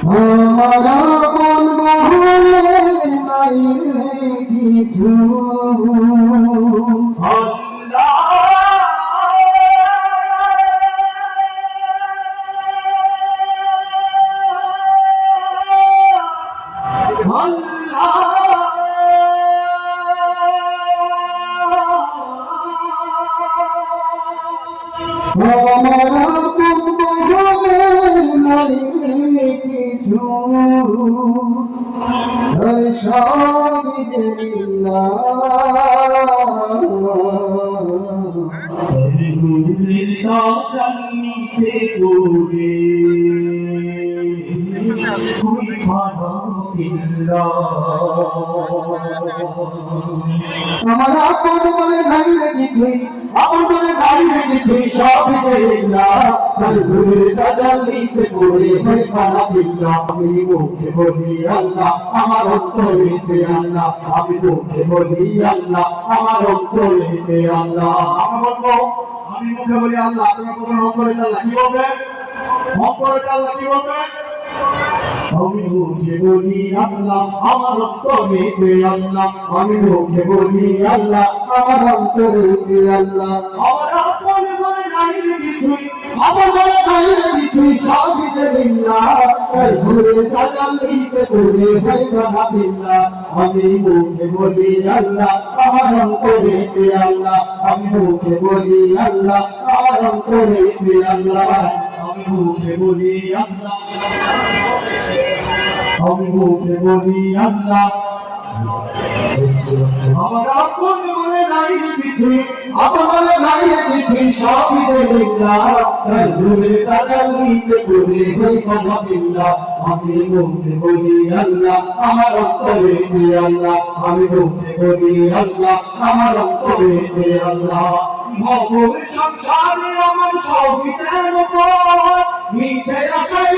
আমার আপন বলে নাই রে কিছু আমার আপন বলে নাই রে কিছু সব যে জানিতে করে আমার আপন বলে নাই রে কিছুই আপন বলে নাই রে কিছুই সব যে জানিতে করে আমি মুখে বলি আল্লাহ আমার অন্তরেতে আল্লাহ আমি মুখে বলি আল্লাহ আমার অন্তরেতে আল্লাহ আমি মুখে বলি আল্লাহ, তোমার কখন অন্তরে আল্লাহ কি বলবেন? অন্তরে আল্লাহ কি বলবেন? আমি মুখে বলি আল্লাহ আমার অন্তরেতে আল্লাহ আমি মুখে বলি আল্লাহ আমার অন্তরেতে আল্লাহ আমার আপন বলে নাই রে কিছুই আমার বলে নাই রে কিছুই সব যে লিল্লাহ তাই ঘুরে তাজাল্লিতে পড়ে ভাই বানা বিল্লাহ আমি মুখে বলি আল্লাহ আমার অন্তরেতে আল্লাহ আমি মুখে বলি আল্লাহ আমার অন্তরেতে আল্লাহ আমি মুখে বলি আল্লাহ, আমি মুখে বলি আল্লাহ আমার আপন বলে নাই রে কিছুই আপন বলে নাই রে কিছুই সব যে লিল্লাহ তাই ঘুরে তাজাল্লিতে পড়ে ভাই বানা বিল্লাহ আমি মুখে বলি আল্লাহ আমার অন্তরেতে আল্লাহ আমি মুখে বলি আল্লাহ আমার অন্তরেতে আল্লাহ ভবের সংসারে আমার সবিতার উপর মিছে আশায়